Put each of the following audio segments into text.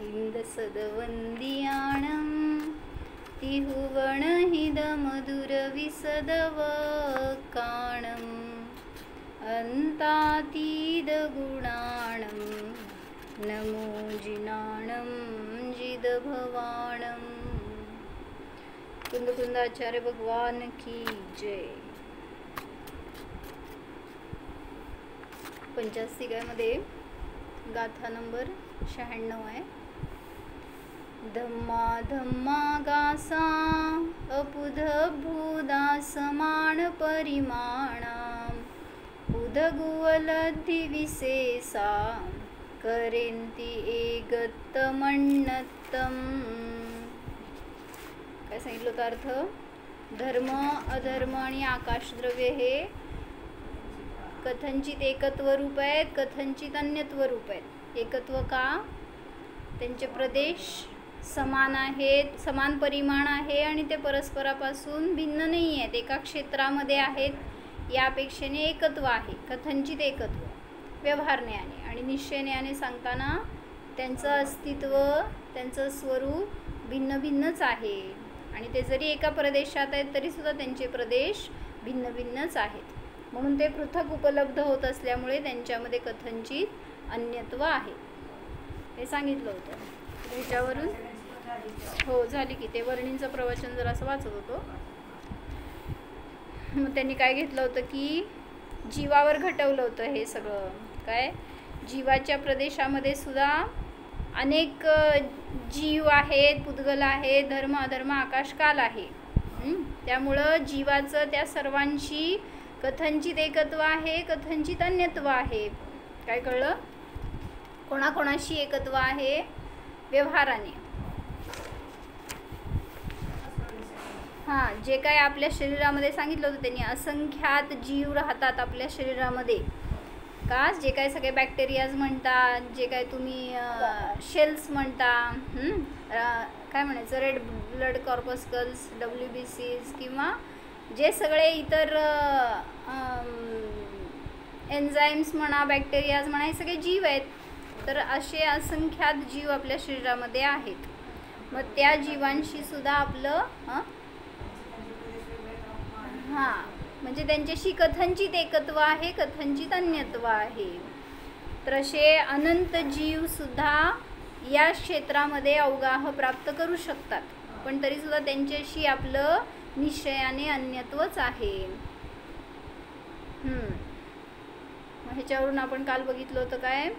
हिंदसदवंदियाणं तिहुवणहिदमधुरविसदवकाणम् अन्तातीदगुणाणं नमो जिनाणं जिदभवाणं। कुंदकुंदाचार्य भगवान की जय। पंचास्तिकामध्ये गाथा नंबर 96 आहे। धम्मा धम्मा गासा अपुधभूदा समान परिमाणा उदगुवलद्धि विशेषा करेंती एकत्तमण्णत्तम। काय सांगितलं होतं अर्थ? धर्म अधर्म आणि आकाशद्रव्य हे कथनचित एकत्व रूप आहेत, कथनचित अन्यत्व रूप आहेत। एकत्व का? त्यांचे प्रदेश समान आहेत, समान परिमाण आहे आणि ते परस्परापासून भिन्न नाही आहेत, एका क्षेत्रामध्ये आहेत, या अपेक्षेने एकत्व आहे, कथनचित एकत्व। व्यवहारज्ञाने आणि निश्चयज्ञाने सांगताना त्यांचं अस्तित्व, त्यांचं स्वरूप भिन्न भिन्नच आहे आणि ते जरी एका प्रदेशात आहेत तरी सुद्धा त्यांचे प्रदेश भिन्न भिन्नच आहेत, म्हणून ते पृथक उपलब्ध होत असल्यामुळे त्यांच्यामध्ये कथनचित अन्यत्व आहे, हे सांगितलं होतं। ह्याच्यावरून हो झाली की ते वर्णींचं प्रवचन जर असं वाचत होतो, मग त्यांनी काय घेतलं होतं की जीवावर घटवलं होतं हे सगळं। काय? जीवाच्या प्रदेशामध्ये सुद्धा अनेक जीव आहेत, पुद्गल आहेत, धर्म अधर्म आकाश काल आहे। त्यामुळं जीवाचं त्या सर्वांशी कथनचित एकत्व आहे, कथनचित अन्यत्व आहे। काय कळलं? कोणाकोणाशी एकत्व आहे? व्यवहाराने। हां, जे काय आपल्या शरीरामध्ये सांगितलं होतं त्यांनी, असंख्यात जीव राहतात आपल्या शरीरामध्ये। का? जे काय सगळे बॅक्टेरियाज म्हणतात, जे काय तुम्ही शेल्स म्हणता, काय म्हणायचं, रेड ब्लड कॉर्पस्कल्स, WBCs, किंवा जे सगळे इतर एन्झाईम्स म्हणा, बॅक्टेरियाज म्हणा, हे सगळे जीव आहेत। तर असे असंख्यात जीव आपल्या शरीरामध्ये आहेत। मग त्या जीवांशी सुद्धा आपलं हां, म्हणजे त्यांच्याशी कथनचित एकत्व आहे, कथनचित अन्यत्व आहे। तर असे अनंत जीव सुद्धा या क्षेत्रामध्ये अवगाह प्राप्त करू शकतात, पण तरी सुद्धा त्यांच्याशी आपलं निश्चयाने अन्यत्वच आहे। मग ह्याच्यावरून आपण काल बघितलं होतं काय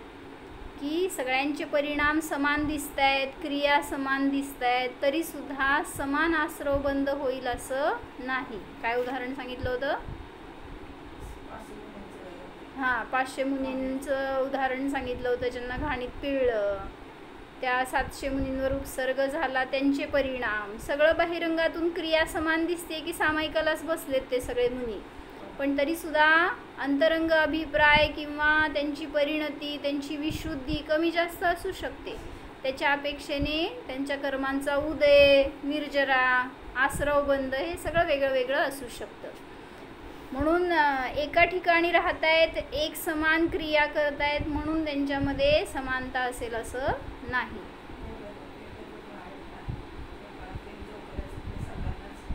की सगळ्यांचे परिणाम समान दिसत आहेत, क्रिया समान दिसत आहेत, तरी सुद्धा समान आश्रव बंद होईल असं नाही। काय उदाहरण सांगितलं होतं? हां, 500 मुनींचं उदाहरण सांगितलं होतं, ज्यांना घाणीत पिळलं, त्या 700 मुनींवर उपसर्ग झाला, त्यांचे परिणाम सगळं बहिरंगातून क्रिया समान दिसते की सामायिकालाच बसलेत ते सगळे मुनी, पण तरीसुद्धा अंतरंग अभिप्राय किंवा त्यांची परिणती, त्यांची विशुद्धी कमी जास्त असू शकते। त्याच्या अपेक्षेने त्यांच्या कर्मांचा उदय, निर्जरा, आश्रवबंध हे सगळं वेगळं वेगळं असू शकतं। म्हणून एका ठिकाणी राहत आहेत, एक समान क्रिया करत आहेत, म्हणून त्यांच्यामध्ये समानता असेल असं नाही।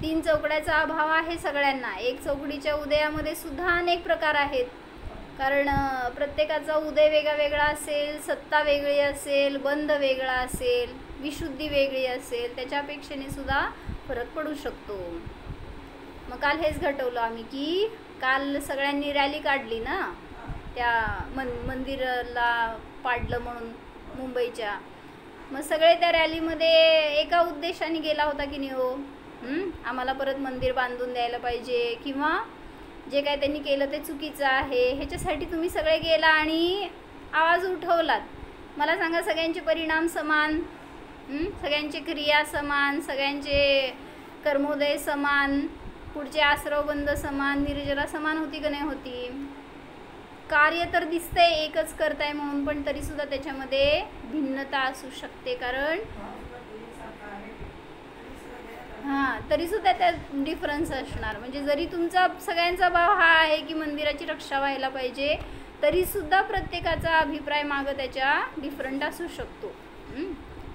3 चौकड्याचा अभाव आहे सगळ्यांना। एक चौकडीच्या उदयामध्ये सुद्धा अनेक प्रकार आहेत, कारण प्रत्येकाचा उदय वेगळा वेगळा असेल, सत्ता वेगळी असेल, बंध वेगळा असेल, विशुद्धी वेगळी असेल, त्याच्या अपेक्षेने सुद्धा फरक पडू शकतो। मग काल हेच घटवलं आम्ही की काल सगळ्यांनी रॅली काढली ना, त्या मंदिराला पाडलं म्हणून मुंबईच्या। मग सगळे त्या रॅलीमध्ये एका उद्देशाने गेला होता की नाही हो, आम्हाला परत मंदिर बांधून द्यायला पाहिजे किंवा जे काय त्यांनी केलं ते चुकीचं आहे, ह्याच्यासाठी तुम्ही सगळे गेला आणि आवाज उठवलात। मला सांगा, सगळ्यांचे परिणाम समान, सगळ्यांची क्रिया समान, सगळ्यांचे कर्मोदय समान, पुढचे आश्रवबंध समान, निर्जरा समान होती का नाही होती? कार्य तर दिसतंय एकच करताय म्हणून, पण तरीसुद्धा त्याच्यामध्ये भिन्नता असू शकते, कारण हां, तरीसुद्धा त्यात डिफरन्स असणार। म्हणजे जरी तुमचा सगळ्यांचा भाव हा आहे की मंदिराची रक्षा व्हायला पाहिजे, तरीसुद्धा प्रत्येकाचा अभिप्राय मागं त्याच्या डिफरंट असू शकतो।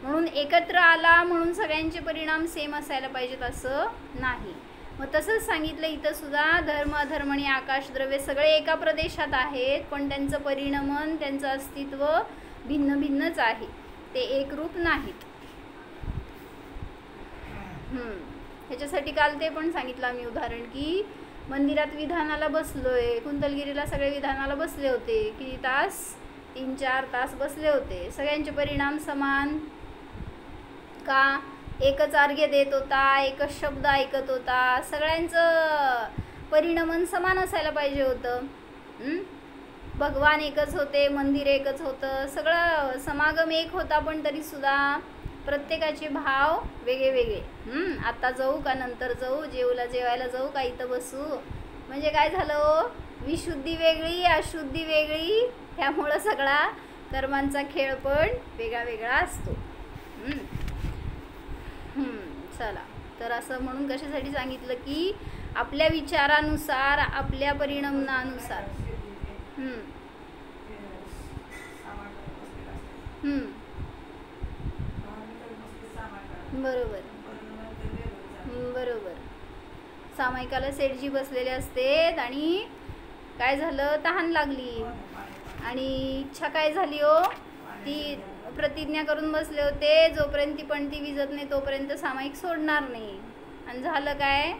म्हणून एकत्र आला म्हणून सगळ्यांचे परिणाम सेम असायला पाहिजेत असं नाही. मग तसंच सांगितलं इथं सुद्धा धर्म अधर्म आणि आकाश द्रव्य सगळे एका प्रदेशात आहेत, पण त्यांचं परिणमन त्यांचं अस्तित्व भिन्न भिन्नच आहे, ते एकरूप नाहीत. ह्याच्यासाठी काल ते पण सांगितलं आम्ही उदाहरण की मंदिरात विधानाला बसलोय, कुंतलगिरीला सगळे विधानाला बसले होते, किती तास, 3-4 तास बसले होते. सगळ्यांचे परिणाम समान का? एकच अर्घ्य देत होता, एकच शब्द ऐकत होता, सगळ्यांचं परिणमन समान असायला पाहिजे होतं. भगवान एकच होते, मंदिर एकच होतं, सगळं समागम एक होता, पण तरीसुद्धा प्रत्येकाचे भाव वेगळे वेगळे. आता जाऊ का नंतर जाऊ, जेवायला जाऊ का इथं बसू, म्हणजे काय झालं, विशुद्धी वेगळी अशुद्धी वेगळी, त्यामुळं सगळा कर्मांचा खेळ पण वेगळा वेगळा असतो. चला, तर असं म्हणून कशासाठी सांगितलं की आपल्या विचारानुसार आपल्या परिणमनानुसार बरोबर बरोबर. सामायिकाला सेठजी बसलेले असतेत आणि काय झालं, तहान लागली आणि इच्छा काय झाली हो, ती प्रतिज्ञा करून बसले होते जोपर्यंत ती पणती विजत नाही तोपर्यंत सामायिक सोडणार नाही. आणि झालं काय,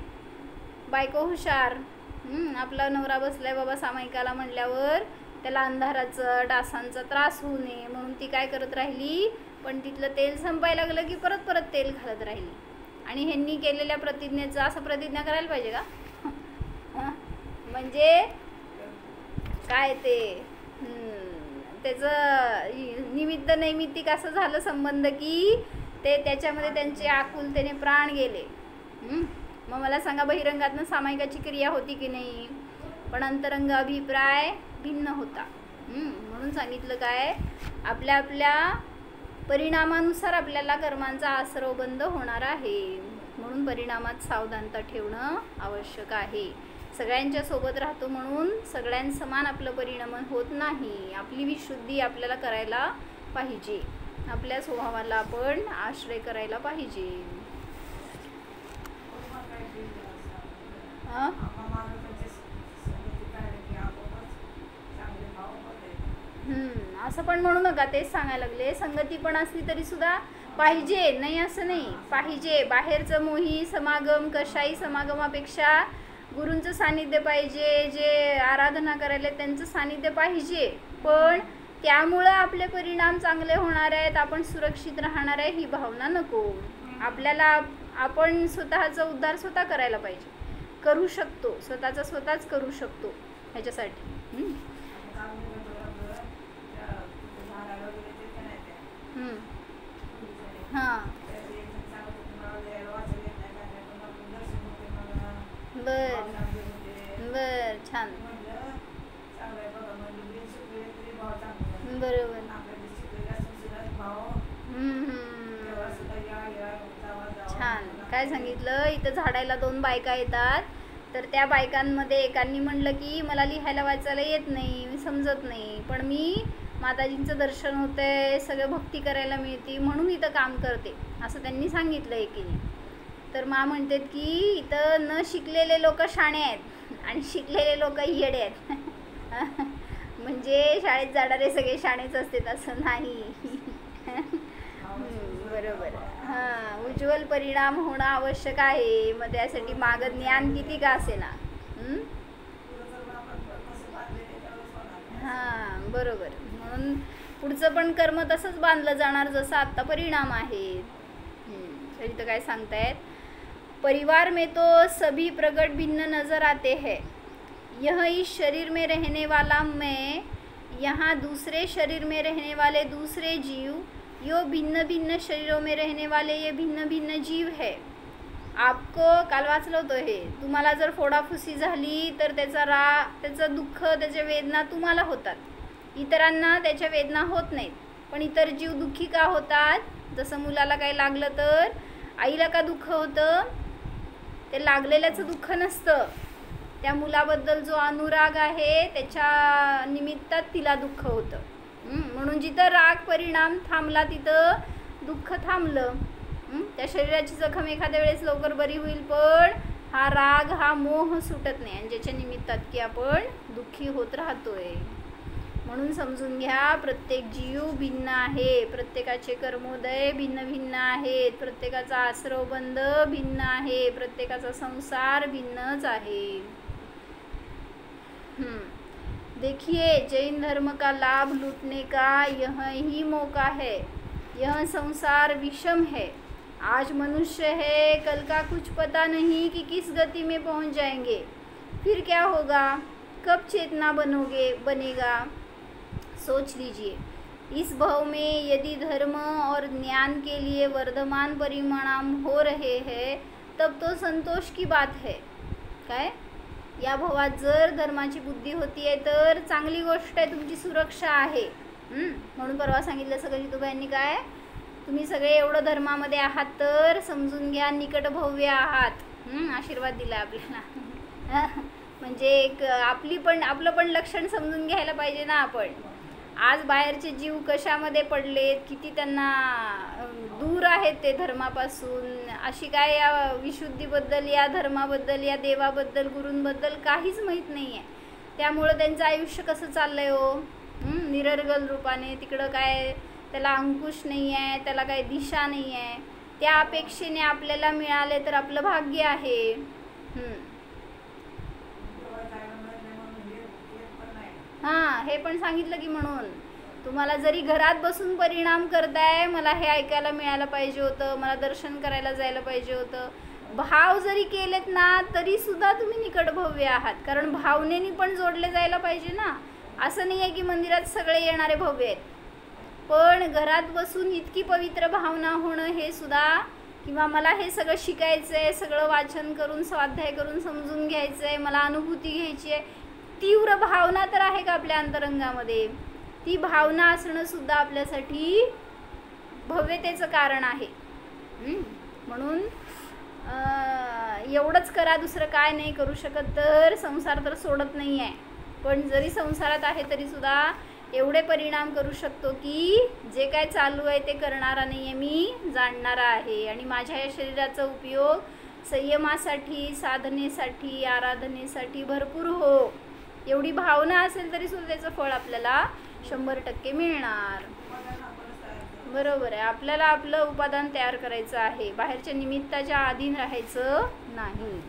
बायको हुशार, आपला नवरा बसलाय बाबा सामायिकाला म्हणल्यावर त्याला अंधाराचं डासांचा त्रास होऊ नये म्हणून ती काय करत राहिली, पण तिथलं तेल संपायला लागलं की परत परत तेल घालत राहिली. आणि ह्यांनी केलेल्या प्रतिज्ञेचं असं प्रतिज्ञा करायला पाहिजे का? म्हणजे काय ते त्याचं निमित्त नैमित्तिक असं झालं संबंध की ते त्याच्यामध्ये त्यांचे आकुलतेने प्राण गेले. मग मला सांगा, बहिरंगातनं सामायिकाची क्रिया होती की नाही, पण अंतरंग अभिप्राय भिन्न होता. म्हणून सांगितलं काय, आपल्या आपल्या परिणामानुसार आपल्याला कर्मांचा आसरवबंध होणार आहे, म्हणून परिणामात सावधानता ठेवणं आवश्यक आहे. सगळ्यांच्या सोबत राहतो म्हणून सगळ्यांसमान आपलं परिणमन होत नाही. आपली विशुद्धी आपल्याला करायला पाहिजे, आपल्या स्वभावाला आपण आश्रय करायला पाहिजे. असं पण म्हणू नका, तेच सांगायला लागले, संगती पण असली तरी सुद्धा पाहिजे, नाही असं नाही, पाहिजे. बाहेरचं मोही समागम कशाही समागमापेक्षा गुरूंचं सानिध्य पाहिजे, जे आराधना करायला त्यांचं सानिध्य पाहिजे, पण त्यामुळं आपले परिणाम चांगले होणार आहेत, आपण सुरक्षित राहणार आहे ही भावना नको. आपल्याला आपण स्वतःचा उद्धार स्वतः करायला पाहिजे, करू शकतो, स्वतःचा स्वतःच करू शकतो. ह्याच्यासाठी हां बर छान बरोबर. छान. काय सांगितलं, इथं झाडायला 2 बायका येतात, तर त्या बायकांमध्ये एकांनी म्हणलं की मला लिहायला वाचायला येत नाही, मी समजत नाही, पण मी माताजींचं दर्शन होतंय, सगळं भक्ती करायला मिळते म्हणून इथं काम करते, असं त्यांनी सांगितलं एकीने. तर मा म्हणतात की इथं न शिकलेले लोक शाणे आहेत आणि शिकलेले लोक येडे आहेत. म्हणजे शाळेत जाणारे सगळे शाणेच असतात असं नाही. बरोबर. हां, उज्ज्वल परिणाम होणं आवश्यक आहे, मग त्यासाठी मागं ज्ञान किती का असेना. हां बरोबर. म्हणून पुढचं पण कर्म तसंच बांधलं जाणार जसं आत्ता परिणाम आहे. तर इथं काय सांगतायत, परिवार में तो सभी प्रगट भिन्न नज़र आते हैं, यह इस शरीर में रहने वाला मैं, यहाँ दूसरे शरीर में रहने वाले दूसरे जीव, यो भिन्न भिन्न शरीरों में रहने वाले ये भिन्न भिन्न जीव है. आपको काल वाचलं होतं हे, तुम्हाला जर फोडाफुसी झाली तर त्याचं दुःख त्याच्या वेदना तुम्हाला होतात, इतरांना त्याच्या वेदना होत नाहीत. पण इतर जीव दुःखी का होतात, जसं मुलाला काही लागलं तर आईला का दुःख होतं, ते लागलेल्याचं दुःख नसतं, त्या मुलाबद्दल जो अनुराग आहे त्याच्या निमित्तात तिला दुःख होतं. म्हणून जिथं राग परिणाम थांबला तिथं दुःख थांबलं. त्या शरीराची जखम एखाद्या वेळेस लवकर बरी होईल, पण हा राग हा मोह सुटत नाही, आणि ज्याच्या निमित्तात की आपण दुःखी होत राहतोय. म्हणून समजून घ्या, प्रत्येक जीव भिन्न आहे, प्रत्येकाचे कर्मोदय भिन्न भिन्न आहेत, प्रत्येकाचा आश्रवबंध भिन्न आहे, प्रत्येकाचा संसार भिन्नच आहे. देखिए, जैन धर्म का लाभ लूटने का यह ही मौका है. यह संसार विषम है. आज मनुष्य है, कल का कुछ पता नहीं कि किस गति में पहुंच जाएंगे. फिर क्या होगा, कब चेतना बनेगा. सोच लीजिए, इस भाव में यदि धर्म और ज्ञान के लिए वर्धमान परिणाम हो रहे हैं, तब तो संतोष की बात है. काय, या भावात जर धर्माची बुद्धी होती आहे तर चांगली गोष्ट आहे, तुमची सुरक्षा आहे. म्हणून परवा सांगितलं सगळं जितूबाईंनी, काय तुम्ही सगळे एवढं धर्मामध्ये आहात तर समजून घ्या, निकट भव्य आहात. आशीर्वाद दिला आपल्याला. म्हणजे एक आपलं पण लक्षण समजून घ्यायला पाहिजे ना आपण. आज बाहेरचे जीव कशामध्ये पडलेत, किती त्यांना दूर आहेत ते धर्मापासून. अशी काय या विशुद्धीबद्दल, या धर्माबद्दल, या देवाबद्दल, गुरूंबद्दल काहीच माहीत नाही आहे. त्यामुळं त्यांचं आयुष्य कसं चाललंय हो, निरर्गल रूपाने. तिकडं काय त्याला अंकुश नाही आहे, त्याला काही दिशा नाही आहे. त्या अपेक्षेने आपल्याला मिळाले तर आपलं भाग्य आहे. हे पण सांगितलं की म्हणून तुम्हाला जरी घरात बसून परिणाम करताय, मला हे ऐकायला मिळायला पाहिजे होतं, मला दर्शन करायला जायला पाहिजे होतं, भाव जरी केलेत ना तरी सुद्धा तुम्ही निकट भव्य आहात. कारण भावनेनी पण जोडले जायला पाहिजे ना. असं नाही आहे की मंदिरात सगळे येणारे भव्य आहेत, पण घरात बसून इतकी पवित्र भावना होणं हे सुद्धा, किंवा मला हे सगळं शिकायचं आहे, सगळं वाचन करून स्वाध्याय करून समजून घ्यायचं आहे, मला अनुभूती घ्यायची आहे, तीव्र भावना तर आहे का आपल्या अंतरंगामध्ये. ती भावना असणं सुद्धा आपल्यासाठी भव्यतेचं कारण आहे. म्हणून एवढंच करा, दुसरं काय नाही करू शकत तर. संसार तर सोडत नाही आहे, पण जरी संसारात आहे तरी सुद्धा एवढे परिणाम करू शकतो की जे काय चालू आहे ते करणारा नाही आहे, मी जाणणारा आहे. आणि माझ्या या शरीराचा उपयोग संयमासाठी, साधनेसाठी, आराधनेसाठी भरपूर हो. एवढी भावना असेल तरी सुद्धा त्याचं फळ आपल्याला 100% मिळणार. बरोबर आहे. आपल्याला आपलं उपादान तयार करायचं आहे, बाहेरच्या निमित्ताच्या अधीन राहायचं नाही.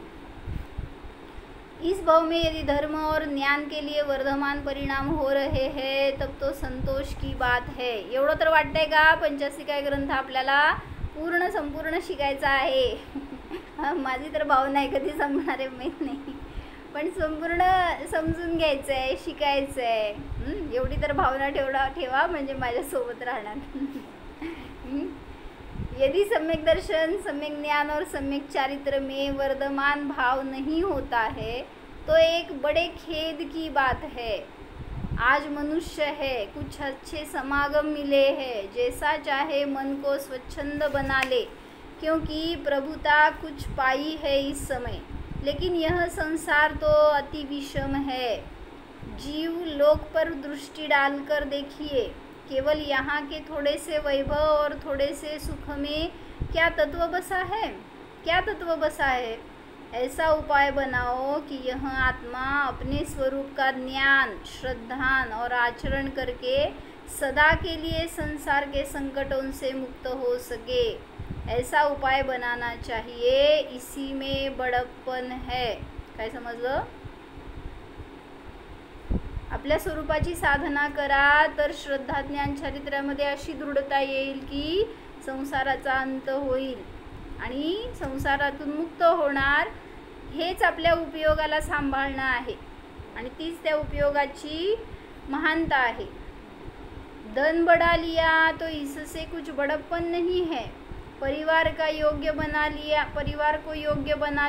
इस भाव में यदि धर्म और ज्ञान के लिए वर्धमान परिणाम हो रहे हैं, तब तो संतोष की बात है. एवढं तर वाटतंय का पंचासिका ग्रंथ आपल्याला पूर्ण संपूर्ण शिकायचा आहे. माझी तर भावना आहे, कधी संपणार आहे माहीत नाही, पण संपूर्ण समजून घ्यायचं आहे, शिकायचं आहे. एवढी तर भावना ठेवा म्हणजे माझ्यासोबत राहणार. यदि सम्यक दर्शन, सम्यक ज्ञान और सम्यक चारित्र में वर्धमान भाव नहीं होता है तो एक बड़े खेद की बात है. आज मनुष्य है, कुछ अच्छे समागम मिले हैं, जैसा चाहे मन को स्वच्छंद बना ले, क्योंकि प्रभुता कुछ पाई है इस समय. लेकिन यह संसार तो अति विषम है. जीव लोक पर दृष्टि डालकर देखिए, केवल यहाँ के थोड़े से वैभव और थोड़े से सुख में क्या तत्व बसा है, क्या तत्व बसा है. ऐसा उपाय बनाओ कि यह आत्मा अपने स्वरूप का ज्ञान, श्रद्धान और आचरण करके सदा के लिए संसार के संकटों से मुक्त हो सके. ऐसा उपाय बनाना चाहिए, इसी में बड़प्पन है. काय समजलं. आपल्या स्वरूपाची साधना करा तर श्रद्धा ज्ञान चारित्र्यामध्ये अशी दृढता येईल की संसाराचा अंत होईल आणि संसारातून मुक्त होणार. हेच आपल्या उपयोगाला सांभाळणं आहे आणि तीच त्या उपयोगाची महानता आहे. धन बढ़ा लिया तो इससे कुछ बड़प्पन नहीं है. परिवार को योग्य बना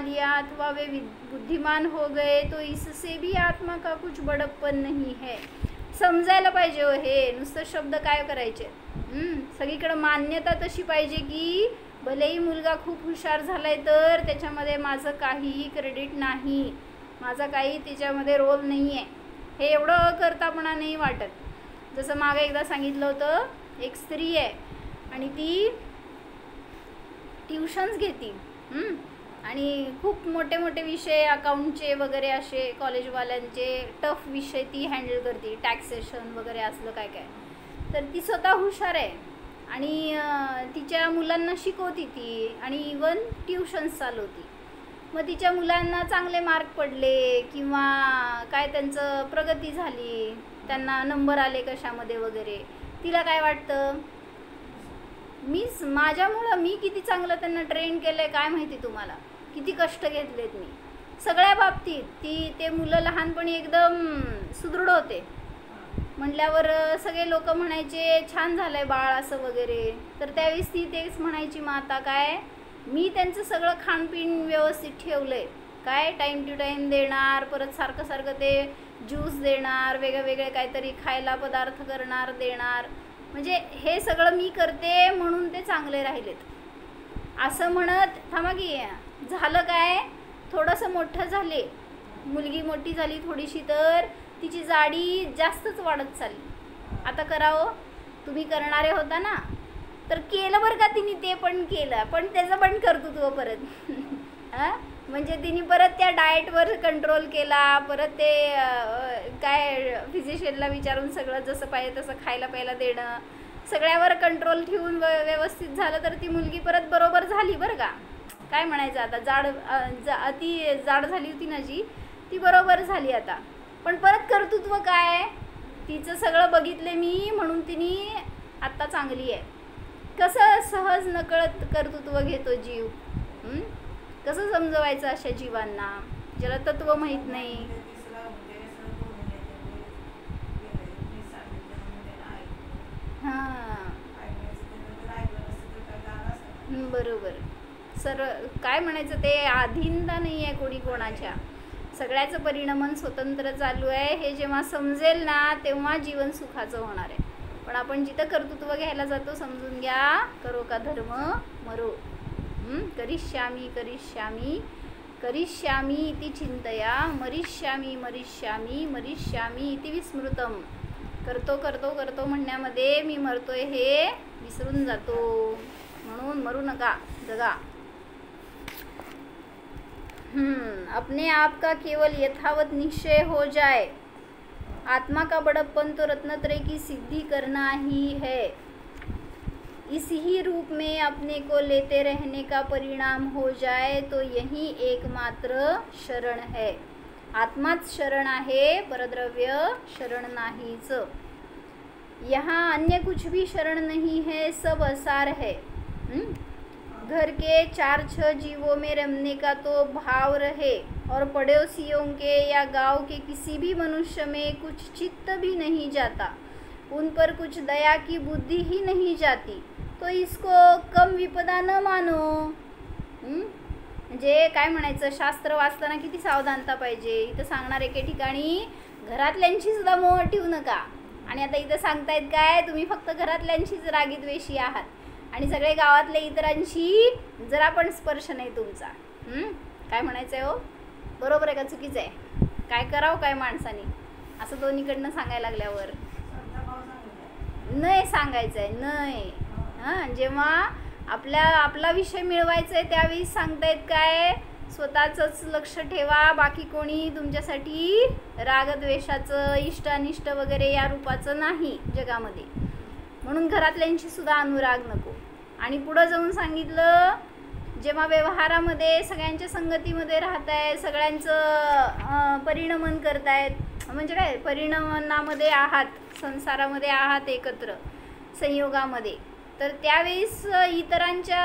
लिया अथवा वे बुद्धिमान हो गए तो इससे भी आत्मा का कुछ बड़प्पन नहीं है. समजायला पाहिजे हो हे. नुसतं शब्द काय करायचे. सगळीकडे मान्यता तशी पाहिजे की भलेही मुलगा खूप हुशार झालाय तर त्याच्यामध्ये माझं काहीही क्रेडिट नाही, माझा काही त्याच्यामध्ये रोल नाही आहे. हे एवढं करतापणा नाही वाटत. जसं मागे एकदा सांगितलं होतं, एक स्त्री आहे आणि ती ट्युशन्स घेते आणि खूप मोठे मोठे विषय अकाउंटचे वगैरे असे कॉलेजवाल्यांचे टफ विषय ती हँडल करते, टॅक्सेशन वगैरे असलं काय काय. तर ती स्वतः हुशार आहे आणि तिच्या मुलांना शिकवती ती आणि इवन ट्युशन्स चालवती. मग तिच्या मुलांना चांगले मार्क पडले किंवा काय त्यांचं प्रगती झाली, त्यांना नंबर आले कशामध्ये वगैरे, तिला काय वाटतं, माझ्यामुळं मी किती चांगलं त्यांना ट्रेन केलं आहे काय माहिती तुम्हाला, किती कष्ट घेतलेत मी सगळ्या बाबतीत. ते मुलं लहानपणी एकदम सुदृढ होते म्हटल्यावर सगळे लोक म्हणायचे छान झालं आहे बाळ असं वगैरे. तर त्यावेळेस ती तेच म्हणायची, मग आता काय, मी त्यांचं सगळं खाणपिण व्यवस्थित ठेवलं आहे, काय टाईम टू टाईम देणार, परत सारखं सारखं ते ज्यूस देणार, वेगळे काहीतरी खायला पदार्थ करणार देणार, म्हणजे हे सगळं मी करते म्हणून ते चांगले राहिलेत असं म्हणत. थांबा की झालं काय, थोडंसं मोठं झाले, मुलगी मोठी झाली थोडीशी, तर तिची जाडी जास्तच वाढत चालली. आता करावं, तुम्ही करणारे होता ना, तर केलं बरं का तिने, ते पण केलं, पण त्याचं पण कर्तृत्व परत म्हणजे तिने परत त्या डाएटवर कंट्रोल केला, परत ते काय फिजिशियनला विचारून सगळं जसं पाहिजे तसं खायला प्यायला देणं, सगळ्यावर कंट्रोल ठेवून व्यवस्थित झालं, तर ती मुलगी परत बरोबर झाली बरं का. काय म्हणायचं आता, अति जाड झाली होती ना जी, ती बरोबर झाली आता. पण परत कर्तृत्व काय, तिचं सगळं बघितले मी म्हणून तिने आत्ता चांगली आहे. कसं सहज नकळत कर्तृत्व घेतो जीव, कसं समजवायचं अशा जीवांना ज्याला तत्व माहीत नाही. हां बरोबर. काय म्हणायचं, ते अधीनता नाही आहे कोणी कोणाच्या, सगळ्याचं परिणमन स्वतंत्र चालू आहे. हे जेव्हा समजेल ना तेव्हा जीवन सुखाचं होणार आहे. पण आपण जिथं कर्तृत्व घ्यायला जातो, समजून घ्या, करो का धर्म मरो, करिष्यामी करिष्यामी करिष्यामी इति चिंतया, मरिष्यामी मरिष्यामी मरिष्यामी इति विस्मृतम. करतो करतो करतो म्हणण्यामध्ये मी मरतोय हे विसरून जातो, म्हणून मरू नका, जगा. अपने आप का केवल यथावत निश्चय हो जाए, आत्मा का बड़प्पन तो रत्नत्रय की सिद्धि करना ही है. इस ही रूप में अपने को लेते रहने का परिणाम हो जाए तो यही एकमात्र शरण है. आत्माच शरण आहे, परद्रव्य शरण नाहीच. यहाँ अन्य कुछ भी शरण नहीं है, सब असार है. घर के 4-6 जीवों में रमने का तो भाव रहे और पड़ोसियों के या गांव के किसी भी मनुष्य में कुछ चित्त भी नहीं जाता, उन पर कुछ दया की बुद्धि ही नहीं जाती, तो इसको कम विपदा न मानो. म्हणजे काय म्हणायचं, शास्त्र वाचताना किती सावधानता पाहिजे. इथं सांगणार एके ठिकाणी घरातल्यांची सुद्धा मोह ठेवू नका, आणि आता इथं सांगतायत काय, तुम्ही फक्त घरातल्यांशीच रागीद्वेषी आहात आणि सगळे गावातले इतरांशी जरा पण स्पर्श नाही तुमचा. काय म्हणायचं आहे हो, बरोबर आहे का चुकीचं आहे, काय करावं काय माणसाने, असं दोन्हीकडनं सांगायला लागल्यावर नाही सांगायचं आहे, नाही. जेव्हा आपला विषय मिळवायचा आहे त्यावेळी सांगतायत काय, स्वतःचंच लक्ष ठेवा, बाकी कोणी तुमच्यासाठी रागद्वेषाचं इष्ट अनिष्ट वगैरे या रूपाचं नाही जगामध्ये, म्हणून घरातल्यांशी सुद्धा अनुराग नको. आणि पुढं जाऊन सांगितलं, जेव्हा व्यवहारामध्ये सगळ्यांच्या संगतीमध्ये राहताय, सगळ्यांचं परिणमन करतायत, म्हणजे काय परिणमनामध्ये आहात, संसारामध्ये आहात एकत्र संयोगामध्ये, तर त्यावेळेस इतरांच्या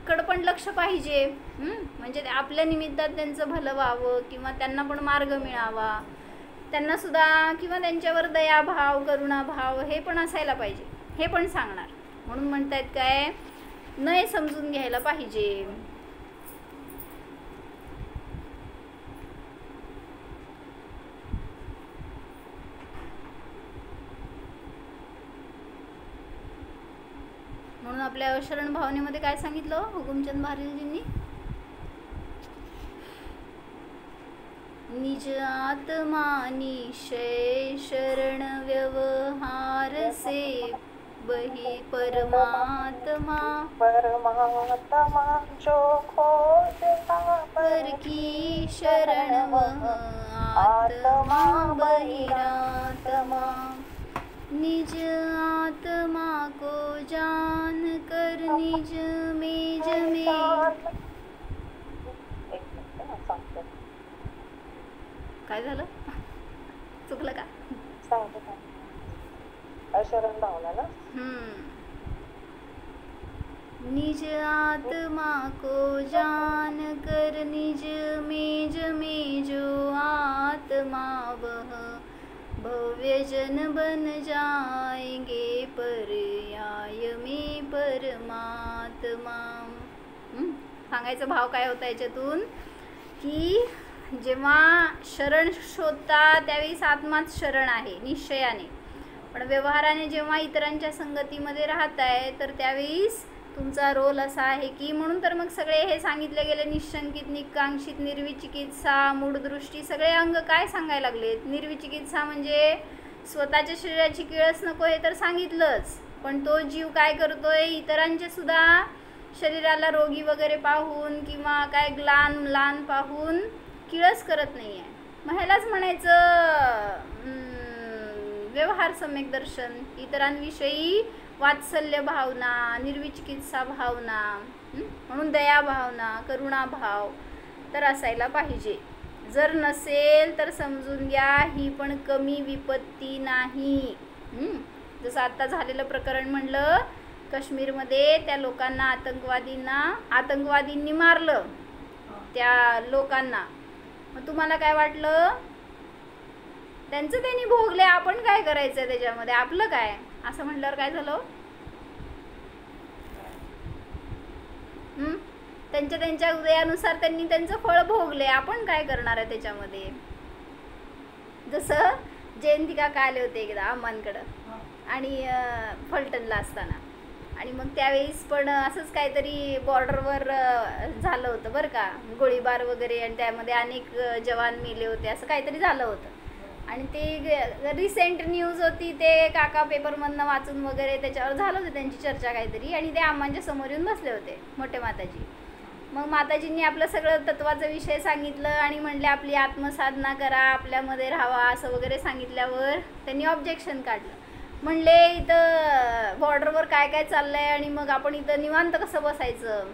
कडं पण लक्ष पाहिजे. म्हणजे आपल्या निमित्तात त्यांचं भलं व्हावं किंवा त्यांना पण मार्ग मिळावा, त्यांना सुद्धा किंवा त्यांच्यावर दयाभाव करुणाभाव हे पण असायला पाहिजे, हे पण सांगणार. म्हणून म्हणतायत काय, नय समजून घ्यायला पाहिजे. म्हणून आपल्या शरण भावनेमध्ये काय सांगितलं हुकुमचंद भारतीजींनी, निज आत्मा निश्चय शरण व्यवहार से बही परमात्मा जो खोजता पर की शरण वह आत्मा बहिरात्मा निज आत्मा को जान कर निज मेज में काय झालं चुकलं का शरण भावना ना निज आत्मा को जान कर निज मेज में जो आत्मा वह भव्य जन बन जाएंगे पर्याय में परमात्मा. सांगायचा भाव काय होता याच्यातून की जेव्हा शरण शोधता त्यावेळी आत्माच शरण आहे निश्चयाने, पण व्यवहाराने जेव्हा इतरांच्या संगतीमध्ये राहताय तर त्यावेळीस तुमचा रोल असा आहे की, म्हणून तर मग सगळे हे सांगितले गेले निशंकित निकांक्षित निर्विचिकित्सा मूढदृष्टी सगळे अंग काय सांगायला लागलेत. निर्विचिकित्सा म्हणजे स्वतःच्या शरीराची किळस नको हे तर सांगितलंच, पण तो जीव काय करतोय इतरांचे सुद्धा शरीराला रोगी वगैरे पाहून किंवा काय ग्लान लान पाहून किळस करत नाही आहे. मग ह्यालाच म्हणायचं व्यवहार सम्यक दर्शन. इतरांविषयी वात्सल्य भावना, निर्विचिकित्सा भावना, म्हणून दया भावना, करुणा भाव तर असायला पाहिजे. जर नसेल तर समजून घ्या ही पण कमी विपत्ती नाही. जसं आता झालेलं प्रकरण म्हणलं काश्मीरमध्ये त्या लोकांना आतंकवादींनी मारलं त्या लोकांना. मग तुम्हाला काय वाटलं त्यांचं त्यांनी भोगले, आपण काय करायचं त्याच्यामध्ये, आपलं काय असं म्हटल्यावर काय झालं. त्यांच्या उदयानुसार त्यांनी त्यांचं फळ भोगले, आपण काय करणार आहे त्याच्यामध्ये. जसं जयंती काका आले होते एकदा अम्मांकडं आणि फलटणला असताना, आणि मग त्यावेळेस पण असंच काहीतरी बॉर्डरवर झालं होतं बरं का, गोळीबार वगैरे, आणि त्यामध्ये अनेक जवान मेले होते असं काहीतरी झालं होतं. आणि ते रिसेंट न्यूज होती, ते काका पेपरमधनं वाचून वगैरे त्याच्यावर झालं होतं त्यांची चर्चा काहीतरी, आणि ते अम्मांच्या समोर येऊन बसले होते मोठे माताजी. मग माताजींनी आपलं सगळं तत्वाचा विषय सांगितलं आणि म्हणले आपली आत्मसाधना करा, आपल्यामध्ये राहावा असं वगैरे सांगितल्यावर त्यांनी ऑब्जेक्शन काढलं. म्हणले इथं बॉर्डरवर काय काय चाललं आहे आणि मग आपण इथं निवांत कसं बसायचं.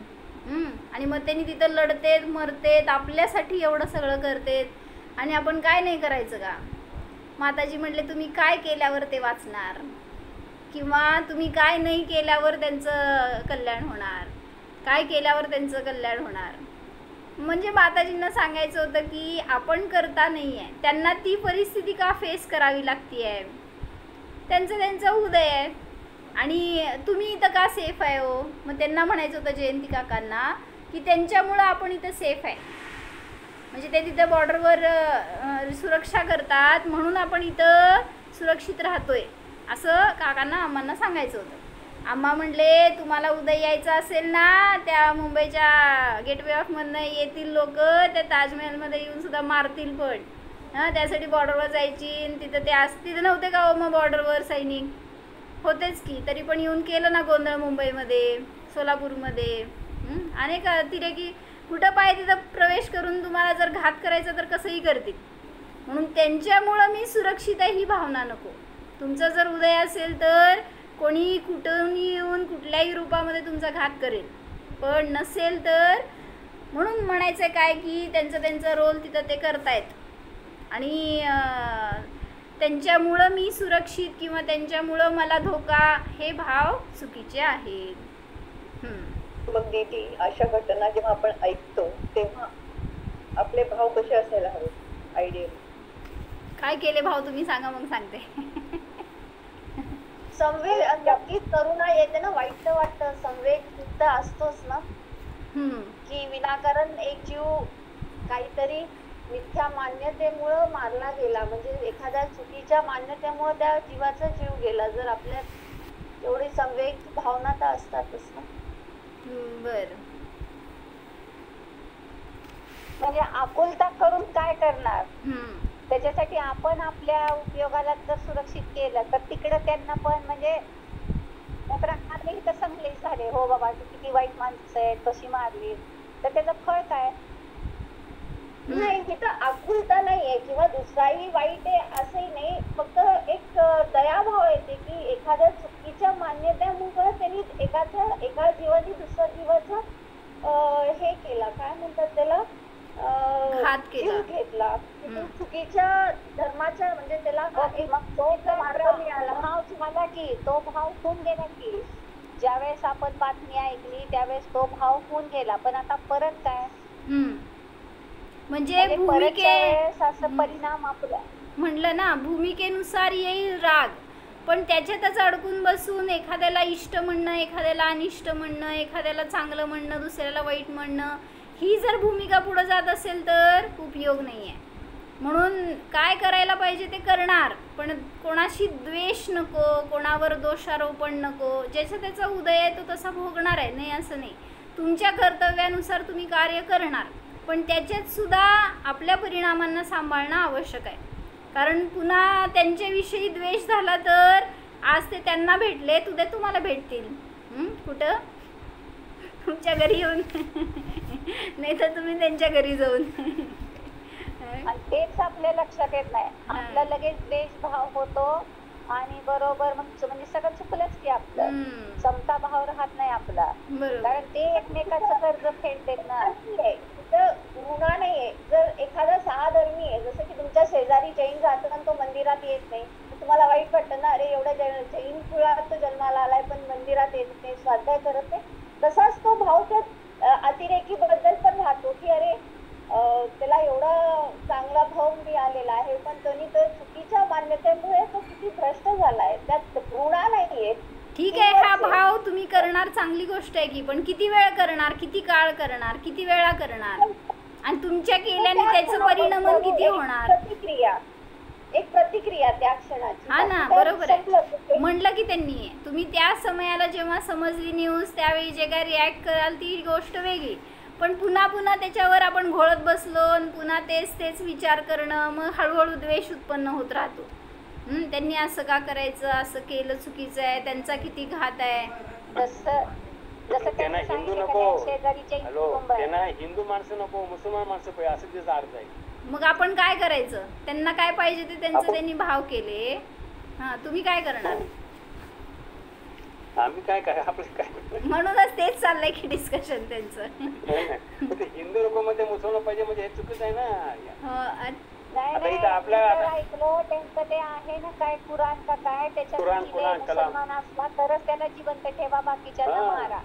आणि मग त्यांनी तिथं लढतेत मरतेत आपल्यासाठी एवढं सगळं करतेत आणि आपण काय नाही करायचं का. माताजी म्हणले तुम्ही काय केल्यावर ते वाचणार, किंवा तुम्ही काय नाही केल्यावर त्यांचं कल्याण होणार, काय केल्यावर त्यांचं कल्याण होणार. म्हणजे माताजींना सांगायचं होतं की आपण करता नाही आहे, त्यांना ती परिस्थिती का फेस करावी लागती आहे, त्यांचं उदय आहे आणि तुम्ही इथं का सेफ आहे हो. मग त्यांना म्हणायचं होतं जयंती काकांना की त्यांच्यामुळं आपण इथं सेफ आहे, म्हणजे ते तिथं बॉर्डरवर सुरक्षा करतात म्हणून आपण इथं सुरक्षित राहतोय असं काकांना आम्हाला सांगायचं होतं. आम्हा म्हणले तुम्हाला उदय यायचं असेल ना, त्या मुंबईच्या गेटवे ऑफमधनं येतील लोक, त्या ताजमहलमध्ये येऊन सुद्धा मारतील पण. त्यासाठी बॉर्डरवर जायची, तिथं ते तिथं नव्हते का हो मग बॉर्डरवर सैनिक होतेच की, तरी पण येऊन केलं ना गोंधळ मुंबईमध्ये सोलापूरमध्ये. अनेक अतिरेकी कुठं पाहिजे तिथं प्रवेश करून तुम्हाला जर घात करायचा तर कसंही करतील. म्हणून त्यांच्यामुळं मी सुरक्षित आहे ही भावना नको. तुमचं जर उदय असेल तर कोणी कुठून येऊन कुठल्याही रूपामध्ये तुमचा घात करेल, पण नसेल तर म्हणून म्हणायचं काय की त्यांचं रोल तिथं ते करतायत आणि त्यांच्यामुळं मी सुरक्षित किंवा त्यांच्यामुळं मला धोका, हे भाव चुकीचे आहेत. मग दीदी अशा घटना जेव्हा आपण ऐकतो तेव्हा आपले भाव कसे असायला हवे आयडियल. काय केले भाव तुम्ही सांगा मग सांगते. संवेग नक्कीच करुणा येते ना, वाईट वाटतं, संवेग तर असतोच ना की विनाकारण एक जीव काहीतरी मिथ्या मान्यतेमुळं मारला गेला, म्हणजे एखाद्या चुकीच्या मान्यतेमुळे त्या जीवाचा जीव गेला. जर आपल्यात एवढी संवेग भावना तर असतातच ना. बरं म्हणजे आकुलता करून काय करणार? हम्म. त्याच्यासाठी आपण आपल्या उपयोगाला जर सुरक्षित केलं तर तिकडे त्यांना पण म्हणजे चांगले झाले, हो बाबा किती वाईट माणसं आहेत, कशी मारली, तर त्याचं फळ काय? नाही, तिथं आकुलता नाहीये किंवा दुसराही वाईट आहे असंही नाही, फक्त एक दयाभाव येते की एखाद्या चुकीच्या मान्यतेमुळे त्यांनी एका जीवानी दुसऱ्या जीवाचा हे केला, काय म्हणतात त्याला, घात केला, जीव घेतला. चुकीच्या धर्माच्या म्हणजे त्याला मग तो मार्ग मिळाला. भाव तुम्हाला की तो भाव होऊन गेला की ज्यावेळेस आपण बातमी ऐकली त्यावेळेस तो भाव होऊन गेला, पण आता परत काय? म्हणजे असं परिणाम आपला म्हणलं ना, भूमिकेनुसार येईल राग, पण त्याच्यातच अडकून बसून एखाद्याला इष्ट म्हणणं, एखाद्याला अनिष्ट म्हणणं, एखाद्याला चांगलं म्हणणं, दुसऱ्याला वाईट म्हणणं, ही जर भूमिका पुढे जात असेल तर उपयोग नाही आहे. म्हणून काय करायला पाहिजे ते करणार, पण कोणाशी द्वेष नको, कोणावर दोषारोपण नको. ज्याचा त्याचा उदय आहे तो तसा भोगणार आहे, नाही असं नाही. तुमच्या कर्तव्यानुसार तुम्ही कार्य करणार, पण त्याच्यात सुद्धा आपल्या परिणामांना सांभाळणं आवश्यक आहे. कारण पुन्हा त्यांच्याविषयी द्वेष झाला तर आज ते त्यांना भेटले, उद्या तुम्हाला भेटतील. कुठं? तुमच्या घरी येऊन नाही तर तुम्ही त्यांच्या घरी जाऊन. तेच आपल्या लक्षात येत नाही. आपला लगेच द्वेषभाव होतो आणि बरोबर मग म्हणजे सगळं चुकलंच की आपलं समता भाव राहत नाही आपला, कारण ते एकमेकाचं कर्ज फेडतात ना. गुन्हा नाहीये. जर एखादा सहाधर्मी आहे, जसं की तुमच्या शेजारी जैन राहतो आणि तो मंदिरात येत नाही, तुम्हाला वाईट वाटतं ना, अरे एवढ्या जैन कुळात तो जन्माला आलाय पण मंदिरात येत नाही, स्वाध्याय करत नाही. तसाच तो भाव त्या अतिरेकी बद्दल पण राहतो की अरे त्याला एवढा चांगला भाव मिळालेला आहे पण त्यांनी तो चुकीच्या मान्यतेमुळे तो किती भ्रष्ट झालाय. त्यात गुन्हा नाहीये. ठीक आहे, हा भाव तुम्ही करणार, चांगली गोष्ट आहे की, पण किती वेळ करणार, किती काळ करणार, किती वेळा करणार, आणि तुमच्या केल्याने त्याचं परिणाम किती होणार? एक प्रतिक्रिया त्या क्षणाची. हा ना, बरोबर आहे. म्हणलं की त्यांनी तुम्ही त्या समयाला जेव्हा समजली न्यूज त्यावेळी जे काय रिॲक्ट कराल ती गोष्ट वेगळी, पण पुन्हा पुन्हा त्याच्यावर आपण घोळत बसलो आणि पुन्हा तेच विचार करणं, मग हळूहळू द्वेष उत्पन्न होत राहतो. त्यांनी असं का करायचं, असं केलं चुकीचं आहे, त्यांचा किती घात आहे. त्यांना हिंदू नको, त्यांना हिंदू माणसं नको, मुसलमान माणसं पाहिजे असं त्याचा अर्थ आहे. मग आपण काय करायचं? त्यांना काय पाहिजे ते त्यांचं त्यांनी भाव केले. तुम्ही काय करणार? आम्ही काय आपलं काय, म्हणूनच तेच चाललंय की डिस्कशन त्यांचं. हिंदू नको मध्ये मुसलमान पाहिजे म्हणजे हे चुकीच आहे ना. नाही ऐकलं त्यांचं ते आहे ना काय कुराण का काय, त्याच्यात मुसलमान असला तरच त्याला जिवंत ठेवा, बाकीच्याला मारा.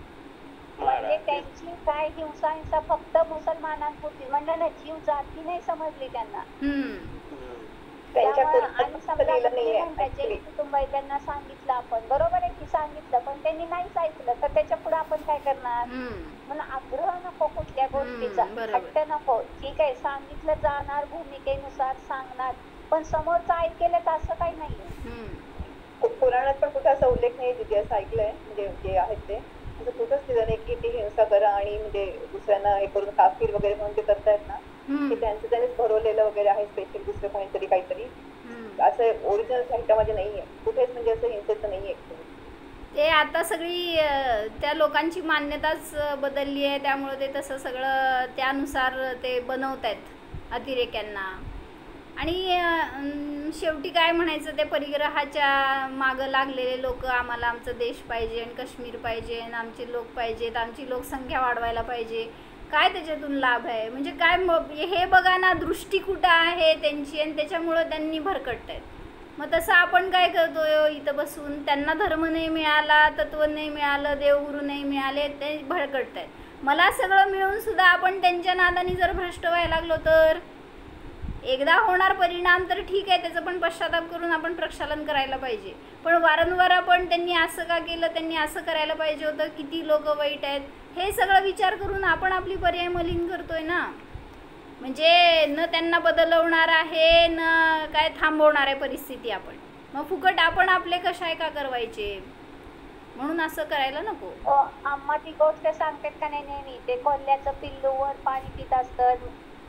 म्हणजे त्यांची काय हिंसा फक्त मुसलमानांपुरती, म्हणजे ना जीव जाती नाही समजली त्यांना. आणि समजा कुटुंब त्यांना सांगितलं आपण, बरोबर आहे की सांगितलं, पण त्यांनी नाहीच ऐकलं तर त्याच्या पुढे आपण काय करणार? म्हणून आग्रह नको कुठल्या गोष्टीचा, हट्ट नको. ठीक आहे, सांगितलं जाणार, भूमिकेनुसार सांगणार, पण समोरचं ऐकेलं तर असं काही नाहीये. पुराणात पण कुठे असा उल्लेख नाही तिथे असं ऐकलंय, म्हणजे जे आहेत ते असं कुठंच दिलं नाही की ती हिंसा करा आणि म्हणजे दुसऱ्यांना हे करून काफीर वगैरे म्हणून ते करतायत ना, की त्यांचं त्यांनीच भरवलेलं वगैरे आहे स्पेशल दुसरं कोणीतरी काहीतरी, असं ओरिजिनल साहित्यामध्ये नाहीये कुठेच, म्हणजे असं हिंसेचं नाहीये. ते आता सगळी त्या लोकांची मान्यताच बदलली आहे, त्यामुळे ते तसं सगळं त्यानुसार ते बनवत आहेत अतिरेक्यांना. आणि शेवटी काय म्हणायचं, ते परिग्रहाच्या मागं लागलेले लोक, आम्हाला आमचा देश पाहिजे आणि काश्मीर पाहिजे आणि आमचे लोक पाहिजेत, आमची लोकसंख्या वाढवायला पाहिजे, काय त्याच्यातून लाभ आहे? म्हणजे काय हे बघा ना, दृष्टी कुठं आहे त्यांची, आणि त्याच्यामुळं त्यांनी भरकटत आहेत. मग तसं आपण काय करतो इथं बसून, त्यांना धर्म नाही मिळाला, तत्व नाही मिळालं, देवगुरू नाही मिळाले, ते भरकटत आहेत. मला सगळं मिळून सुद्धा आपण त्यांच्या नादाने जर भ्रष्ट व्हायला लागलो तर एकदा होणार परिणाम, तर ठीक आहे, त्याचं पण पश्चाताप करून आपण प्रक्षालन करायला पाहिजे. पण वारंवार आपण त्यांनी असं का केलं, त्यांनी असं करायला पाहिजे होतं, किती लोक वाईट आहेत, हे सगळं विचार करून आपण आपली पर्याय मलिन करतोय ना. म्हणजे न त्यांना बदलवणार आहे, न काय थांबवणार आहे परिस्थिती आपण. मग फुकट आपण आपले कशाय का करवायचे? म्हणून असं करायला नको. आम्हा ती गोष्ट सांगतात का नाही नेहमी, ते कोल्ह्याचं पिल्लूवर पाणी पित असतं,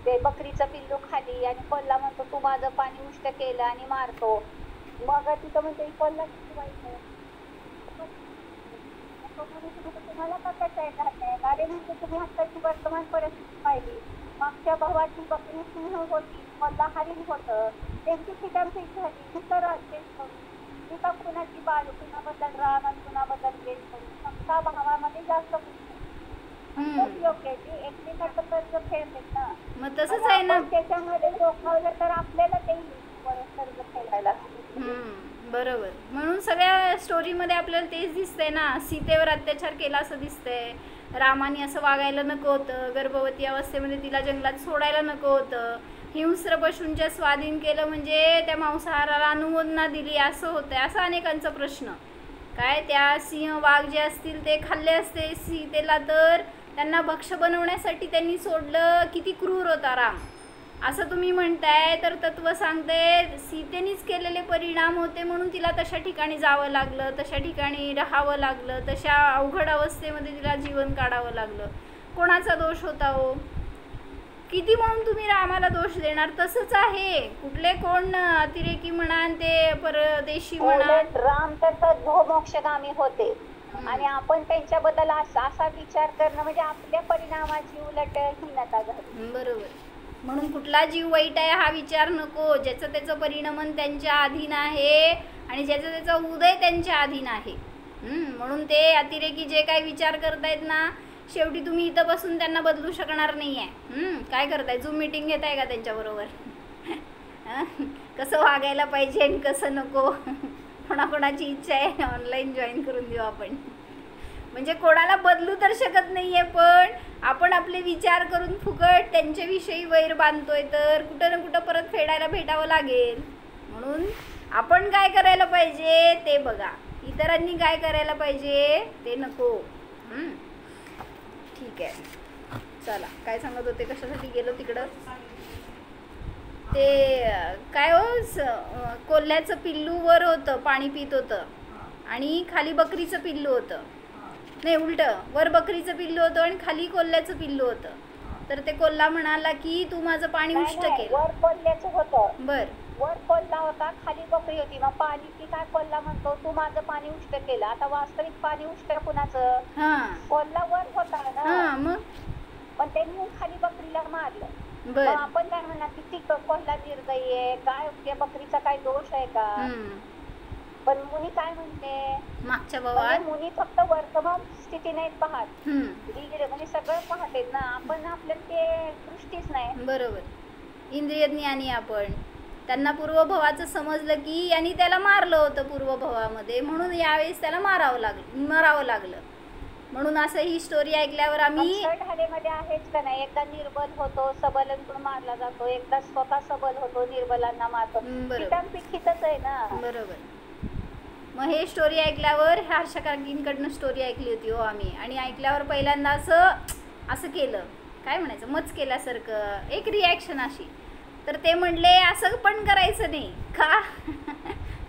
ते बकरीचं पिल्लू खाली आणि कोल्हा म्हणतो तू माझं पाणी उष्ट केलं आणि मारतो. मग तिथं म्हणते कोल्हा किती वाईट आहे. तुम्हाला का त्याचा अरे म्हणजे तुम्ही आत्ताची वर्तमान परिस्थिती पाहिली. मागच्या भावाची बकरी सिंह होती, कोल्हा हरिण होतं, त्यांची ठिकाणपैकी झाली. तिथं कुणाची बाळ कुणाबद्दल राग आणि कुणाबद्दल द्वेष करू. समजा भावामध्ये जास्त योग्य आहे. एकमेकाचं कर्ज खेळतात ना. मग तसंच आहे ना. त्याच्यामध्ये जोखावलं तर आपल्याला ते कर्ज खेळायला. बरोबर. म्हणून सगळ्या स्टोरीमध्ये आपल्याला तेच दिसतंय ना. सीतेवर अत्याचार केला असं दिसतंय. रामाने असं वागायला नको होतं. गर्भवती अवस्थेमध्ये तिला जंगलात सोडायला नको होतं. हिंस्र पशूंच्या स्वाधीन केलं म्हणजे त्या मांसाहाराला अनुमोदना दिली असं होतंय. असा अनेकांचा प्रश्न. काय त्या सिंह वाघ जे असतील ते खाल्ले असते सीतेला, तर त्यांना भक्ष्य बनवण्यासाठी त्यांनी सोडलं. किती क्रूर होता राम असं तुम्ही म्हणताय. तर तत्व सांगते सीतेनेच केलेले परिणाम होते म्हणून तिला तशा ठिकाणी जावं लागलं, तशा ठिकाणी राहावं लागलं, तशा अवघड अवस्थेमध्ये तिला जीवन काढावं लागलं. कोणाचा दोष होता हो? किती म्हणून तुम्ही रामाला दोष देणार? तसंच आहे. कुठले कोण अतिरेकी म्हणा ते परदेशी म्हणा, राम तर मोक्षगामी होते आणि आपण त्यांच्याबद्दल असा विचार करणं म्हणजे आपल्या परिणामाची उलट हीनता झाली. बरोबर. म्हणून कुठला जीव वाईट आहे हा विचार नको. ज्याचं त्याचं परिणमन त्यांच्या अधीन आहे आणि ज्याचा त्याचा उदय त्यांच्या अधीन आहे. म्हणून ते अतिरेकी जे काही विचार करतायत ना, शेवटी तुम्ही इथं बसून त्यांना बदलू शकणार नाही आहे. काय करताय? झूम मीटिंग घेताय का त्यांच्याबरोबर? कसं वागायला पाहिजे आणि कसं नको, कोणाकोणाची इच्छा आहे ऑनलाईन जॉईन करून देऊ आपण. म्हणजे कोणाला बदलू तर शकत नाही आहे, पण आपण आपले विचार करून फुकट त्यांच्याविषयी वैर बांधतोय तर कुठं ना कुठं परत फेडायला भेटावं लागेल. म्हणून आपण काय करायला पाहिजे ते बघा, इतरांनी काय करायला पाहिजे ते नको. ठीक आहे, चला. काय सांगत होते? कशासाठी गेलो तिकडं? ते काय हो, कोल्ह्याचं पिल्लू वर होतं, पाणी पित होतं आणि खाली बकरीचं पिल्लू होतं. नाही, उलटं. वर बकरीचं पिल्लू होतं आणि खाली कोल्ह्याचं पिल्लू होतं. तर ते कोल्हा म्हणाला की तू माझं पाणी उष्ट केलं. वर कोल्ह्याचं होतं. बर. वर कोल्हा होता, खाली बकरी होती. मग पाणी की काय कोल्हा म्हणतो तू माझं पाणी उष्ट केलं. आता वास्तविक पाणी उष्ट कुणाचं? कोल्हा वर होता ना. मग पण त्यांनी खाली बकरीला मारलं. बर. आपण काय म्हणणार की ती कोल्हा निर्दयी आहे काय, त्या बकरीचा काय दोष आहे का? पण मुनी काय म्हणते? मागच्या भावात मुनी फक्त वर्तमान स्थिती नाही पाहत, म्हणजे सगळं पाहतेत ना. आपण आपल्याला ते दृष्टीच नाही. बरोबर. इंद्रिय ज्ञानी आपण. त्यांना पूर्वभवाचं समजलं की यांनी त्याला मारलं होतं पूर्वभवामध्ये, म्हणून यावेळेस त्याला मरावं लागलं. म्हणून असं ही स्टोरी ऐकल्यावर आम्ही मध्ये आहेच का नाही, एकदा निर्बल होतो सबलांकडून मारला जातो, एकदा स्वतः सबल होतो निर्बलांना मारतो. पिठीतच आहे ना. बरोबर. मग हे स्टोरी ऐकल्यावर हर्षा काकींकडनं स्टोरी ऐकली होती हो आम्ही, आणि ऐकल्यावर पहिल्यांदा असं केलं, काय म्हणायचं, मच केल्यासारखं एक रिॲक्शन अशी. तर ते म्हणले असं पण करायचं नाही का?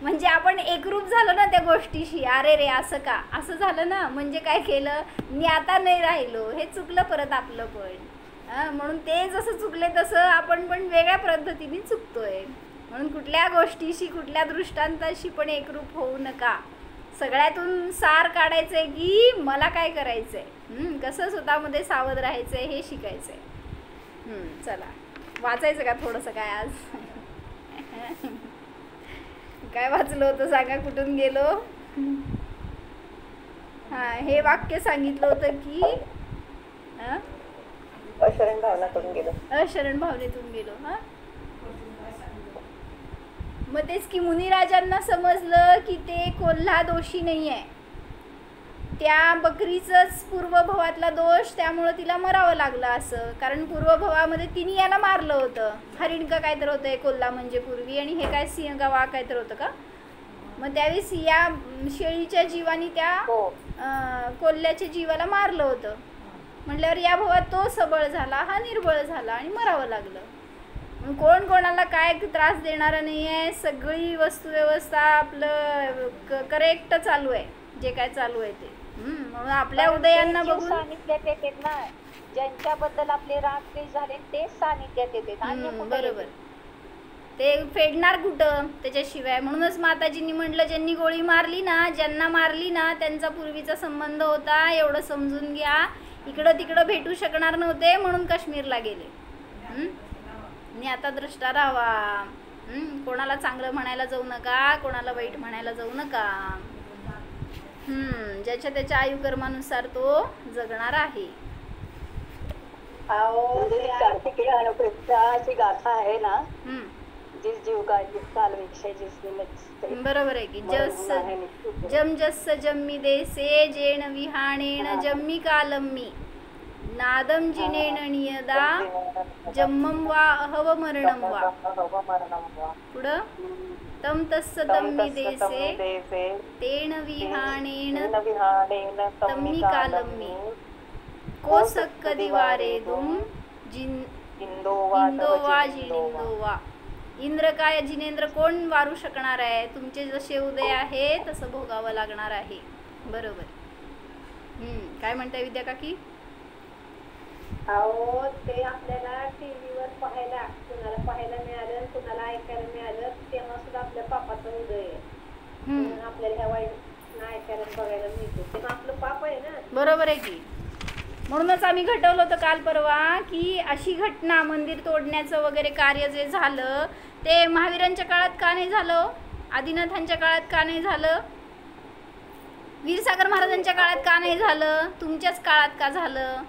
म्हणजे आपण एकरूप झालो ना त्या गोष्टीशी. अरे रे असं का, असं झालं ना, म्हणजे काय केलं मी आता नाही राहिलो, हे चुकलं परत आपलं पण. म्हणून ते जसं चुकले तसं आपण पण वेगळ्या पद्धतीने चुकतोय. म्हणून कुठल्या गोष्टीशी कुठल्या दृष्टांताशी पण एकरूप होऊ नका. सगळ्यातून सार काढायचंय की मला काय करायचंय, कसं स्वतःमध्ये सावध राहायचंय हे शिकायचंय. चला, वाचायचं का थोडंसं काय आज? काय वाचलं होतं सांगा, कुठून गेलो? हे वाक्य सांगितलं होतं की अशरण भावनातून गेलो. अशरण भावनेतून गेलो. मग तेच की मुनिराजांना समजलं की ते कोल्हा दोषी नाही आहे, त्या बकरीचंच पूर्वभवातला दोष, त्यामुळं तिला मरावं लागलं असं. कारण पूर्वभवामध्ये तिने याला मारलं होतं. हरिण का काय तर होतं कोल्हा म्हणजे पूर्वी, आणि हे काय सिंह का वाघ काय तर होतं का. मग त्यावेळेस या शेळीच्या जीवानी त्या कोल्ह्याच्या जीवाला मारलं होतं. म्हटल्यावर या भवात तो सबळ झाला, हा निर्बळ झाला आणि मरावं लागलं. कोण कोणाला काय त्रास देणारा नाही आहे. सगळी वस्तुव्यवस्था आपलं करेक्ट चालू आहे, जे काय चालू आहे ते. म्हणून म्हणून आपल्या उदयांना बघून सानिध्यात येते ना, ज्यांच्याबद्दल आपले राग द्वेष झाले तेच सानिध्यात येते. बरोबर, ते फेडणार कुठं त्याच्याशिवाय. म्हणूनच माताजींनी म्हटलं ज्यांनी गोळी मारली ना, ज्यांना मारली ना, त्यांचा पूर्वीचा संबंध होता, एवढं समजून घ्या. इकडं तिकडं भेटू शकणार नव्हते म्हणून काश्मीरला गेले. आणि आता द्रष्टा राहावा. कोणाला चांगलं म्हणायला जाऊ नका, कोणाला वाईट म्हणायला जाऊ नका. ज्याच्या त्याच्या आयुकर्मानुसार तो जगणार आहे. कार्तिकीय अनुपृष्ठाची गाथा आहे ना, जिस जीव का जिस काल विक्षय जिस निमित्त. बरोबर आहे की जम जस्स जम्मी देसे जेण विहाणेण जम्मी कालम्मी नादम जिनेण नियदा जम्मम वा अहव मरणम वा. पुढं तम तस्स तम्मी देसे तेण विहाणेण तम्मी कालम्मी कोसक्क दिवारेदुम इंदोवा जिनिंदोवा. इंद्र काय जिनेंद्र कोण वारू शकणार आहे. तुमचे जसे उदय आहे तसं भोगावं लागणार आहे. बरोबर. काय म्हणताय विद्या काकी? अहो ते आपल्याला टीव्हीवर पाहायला, कुणाला पाहायला मिळालं, कुणाला ऐकायला मिळालं, तेव्हा सुद्धा आपल्या पापाचं उदय आहे. म्हणून आपल्याला ह्या वाईट ऐकायला बघायला मिळते, तेव्हा आपलं पाप आहे ना. बरोबर आहे की. म्हणूनच आम्ही घटवलं होतं काल परवा की अशी घटना मंदिर तोडण्याचं वगैरे कार्य जे झालं ते महावीरांच्या काळात का नाही झालं, आदिनाथांच्या काळात का नाही झालं, वीरसागर महाराजांच्या काळात का नाही झालं, तुमच्याच काळात का झालं.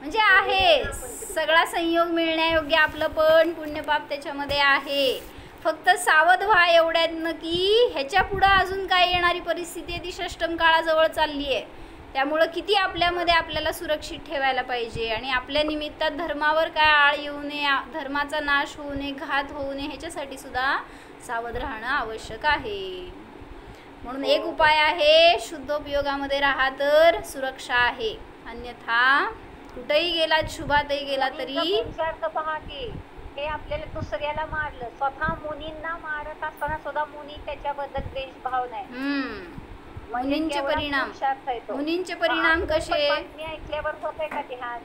म्हणजे आहे सगळा संयोग मिळण्यायोग्य. आपलं पण पुण्यपाप त्याच्यामध्ये आहे. फक्त सावध व्हा एवढ्यातनं की ह्याच्या पुढं अजून काय येणारी परिस्थिती आहे ती षष्टम काळाजवळ चालली आहे. त्यामुळं किती आपल्यामध्ये आपल्याला सुरक्षित ठेवायला पाहिजे आणि आपल्या निमित्तात धर्मावर काय आळ येऊ नये, धर्माचा नाश होऊ नये, घात होऊ नये, ह्याच्यासाठी सुद्धा सावध राहणं आवश्यक आहे. म्हणून एक उपाय आहे, शुद्धोपयोगामध्ये राहा तर सुरक्षा आहे. अन्यथा कुठेही गेलात, शुभातही गेला तरी पहा की हे आपल्याला दुसऱ्याला मारलं, स्वतः मुनींना मारत असताना सुद्धा मुनी त्याच्याबद्दल द्वेष भाव नाही. मुनींचे परिणाम कसे ऐकल्यावर होते का ध्यान,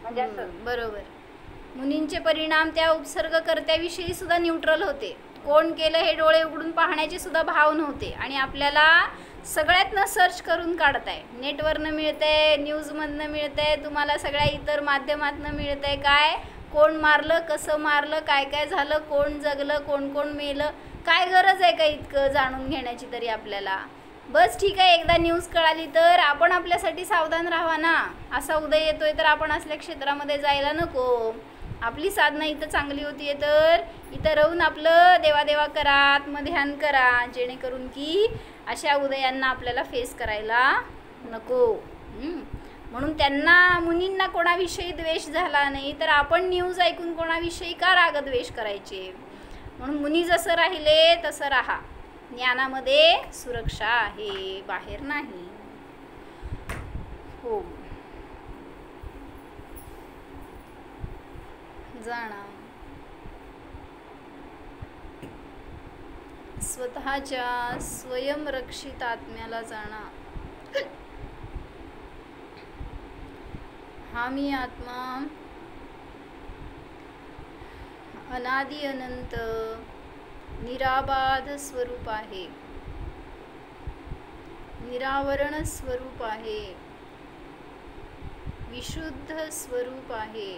म्हणजे असं. बरोबर. मुनींचे परिणाम त्या उपसर्गकर्त्याविषयी सुद्धा न्यूट्रल होते. कोण केलं हे डोळे उघडून पाहण्याचे सुद्धा भाव नव्हते. आणि आपल्याला सगळ्यातनं सर्च करून काढताय. नेटवरनं मिळतंय, न्यूजमधनं मिळतंय, तुम्हाला सगळ्या इतर माध्यमातनं मिळतंय. काय कोण मारलं, कसं मारलं, काय काय झालं, कोण जगलं, कोण कोण मेलं. काय गरज आहे का इतकं जाणून घेण्याची तरी आपल्याला. बस ठीक आहे, एकदा न्यूज कळाली तर आपण आपल्यासाठी सावधान राहावा ना. असा उदय येतोय तर आपण असल्या क्षेत्रामध्ये जायला नको. आपली साधना इथं चांगली होती तर इथं राहून आपलं देवादेवा करा, आत्मध्यान करा, जेणेकरून की अशा उदयांना आपल्याला फेस करायला नको. म्हणून त्यांना मुनींना कोणाविषयी द्वेष झाला नाही तर आपण न्यूज ऐकून कोणाविषयी का रागद्वेष करायचे. म्हणून मुनी जसं राहिले तसं राहा. ज्ञानामध्ये सुरक्षा आहे, बाहेर नाही. हो जाणा स्वतःच्या स्वयंरक्षित आत्म्याला जाणा. हा मी आत्मा अनादि अनंत निराबाध स्वरूप आहे, निरावरण स्वरूप आहे, विशुद्ध स्वरूप आहे.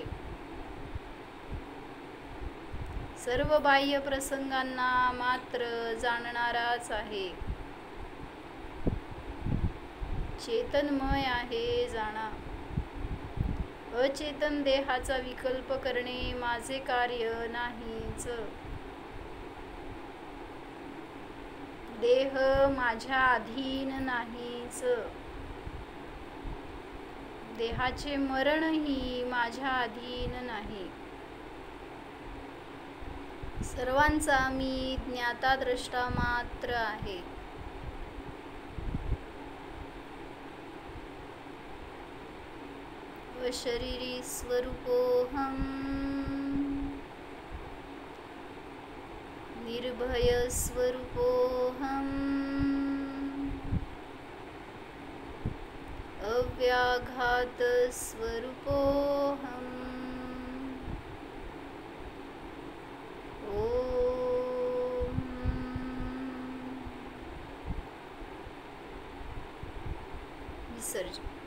सर्व बाह्य प्रसंगांना मात्र जाणणाराच आहे. चेतनमय आहे जाणा. अचेतन देहाचा विकल्प करणे माझे कार्य नाहीच. देह माझ्या अधीन नाहीच. देहाचे मरणही माझ्या अधीन नाही. सर्वांचा मी ज्ञाता द्रष्टा मात्र आहे. अशरीरी स्वरूपोऽहम् निर्भय स्वरूपोऽहम् व्याघात स्वरूपोऽहम्। ओम विसर्जन।